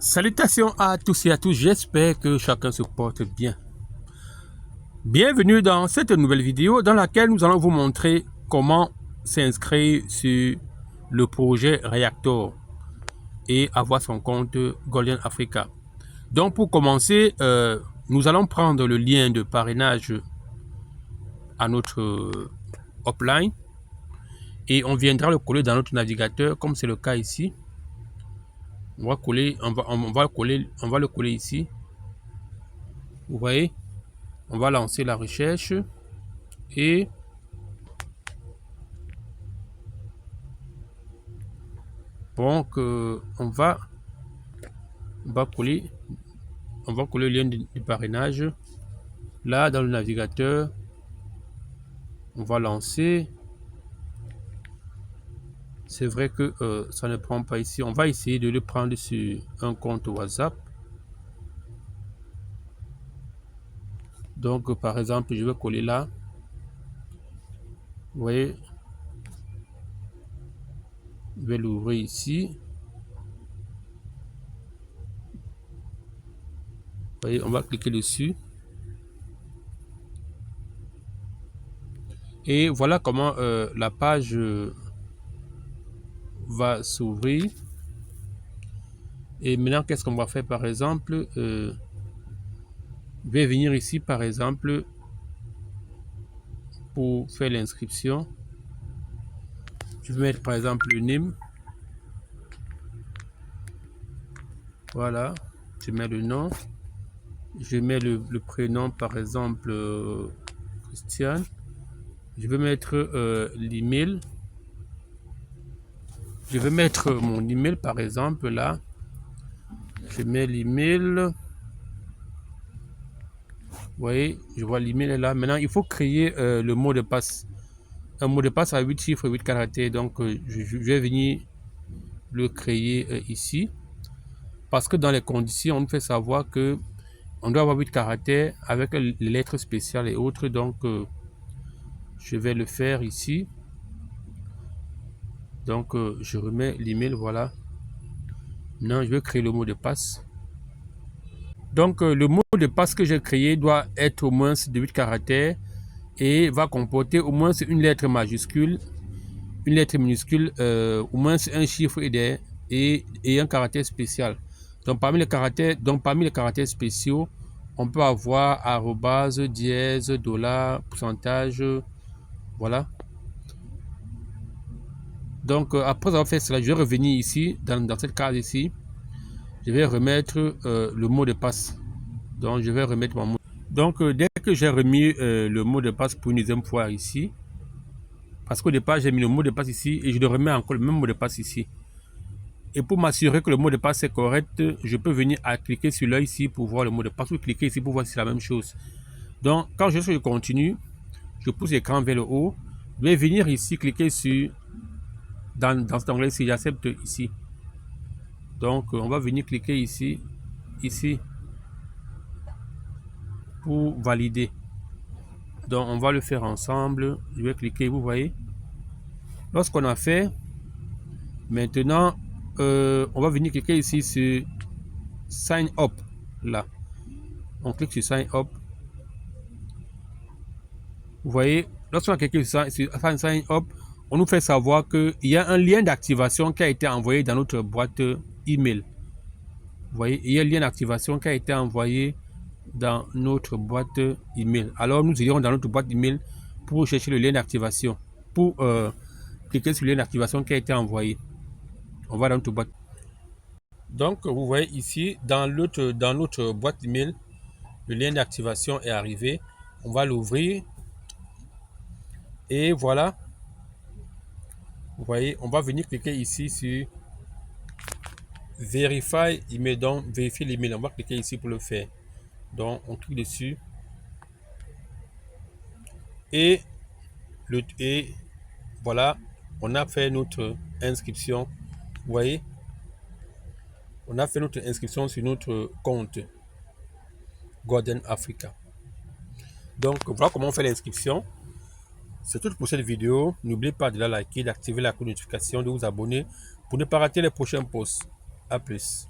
Salutations à tous et à tous, j'espère que chacun se porte bien. Bienvenue dans cette nouvelle vidéo dans laquelle nous allons vous montrer comment s'inscrire sur le projet Reactor et avoir son compte Golden Africa. Donc pour commencer, nous allons prendre le lien de parrainage à notre upline et on viendra le coller dans notre navigateur comme c'est le cas ici. On va le coller ici. Vous voyez, on va lancer la recherche et donc on va coller le lien du parrainage là dans le navigateur. On va lancer. C'est vrai que ça ne prend pas ici. On va essayer de le prendre sur un compte WhatsApp. Donc par exemple, je vais coller là. Vous voyez, je vais l'ouvrir ici. Vous voyez, on va cliquer dessus. Et voilà comment la page va s'ouvrir. Et maintenant, qu'est-ce qu'on va faire? Par exemple, je vais venir ici, par exemple, pour faire l'inscription. Je vais mettre, par exemple, le NIM. Voilà, je mets le nom. Je mets le prénom, par exemple, Christian. Je vais mettre l'email. Je vais mettre mon email, par exemple, là. Je mets l'email. Vous voyez, je vois l'email là. Maintenant, il faut créer le mot de passe. Un mot de passe à 8 chiffres, 8 caractères. Donc, je vais venir le créer ici. Parce que dans les conditions, on nous fait savoir que on doit avoir 8 caractères avec les lettres spéciales et autres. Donc, je vais le faire ici. Donc, je remets l'email, voilà. Maintenant, je vais créer le mot de passe. Donc, le mot de passe que j'ai créé doit être au moins de 8 caractères et va comporter au moins une lettre majuscule, une lettre minuscule, au moins un chiffre et un caractère spécial. Donc, parmi les caractères spéciaux, on peut avoir arrobase, dièse, dollar, pourcentage, voilà. Donc, après avoir fait cela, je vais revenir ici, dans cette case ici. Je vais remettre le mot de passe. Donc, je vais remettre mon mot. Donc, dès que j'ai remis le mot de passe pour une deuxième fois ici, parce qu'au départ, j'ai mis le mot de passe ici et je le remets encore le même mot de passe ici. Et pour m'assurer que le mot de passe est correct, je peux venir à cliquer sur là ici pour voir le mot de passe ou cliquer ici pour voir si c'est la même chose. Donc, quand je suis sur continue, je pousse l'écran vers le haut. Je vais venir ici, cliquer sur, dans cet onglet ici, j'accepte ici. Donc, on va venir cliquer ici, pour valider. Donc, on va le faire ensemble. Je vais cliquer, vous voyez. Lorsqu'on a fait, maintenant, on va venir cliquer ici sur Sign Up. Là. On clique sur Sign Up. Vous voyez, lorsqu'on a cliqué sur Sign Up, on nous fait savoir qu'il y a un lien d'activation qui a été envoyé dans notre boîte email. Vous voyez, il y a un lien d'activation qui a été envoyé dans notre boîte email. Alors, nous irons dans notre boîte email pour chercher le lien d'activation. Pour cliquer sur le lien d'activation qui a été envoyé. On va dans notre boîte. Donc, vous voyez ici, dans notre boîte email, le lien d'activation est arrivé. On va l'ouvrir. Et voilà. Vous voyez, on va venir cliquer ici sur Verify email. Donc, vérifier l'email. On va cliquer ici pour le faire. Donc, on clique dessus. Et voilà, on a fait notre inscription. Vous voyez, on a fait notre inscription sur notre compte Golden Africa. Donc, voilà comment on fait l'inscription. C'est tout pour cette vidéo. N'oubliez pas de la liker, d'activer la notification, de vous abonner pour ne pas rater les prochains posts. À plus.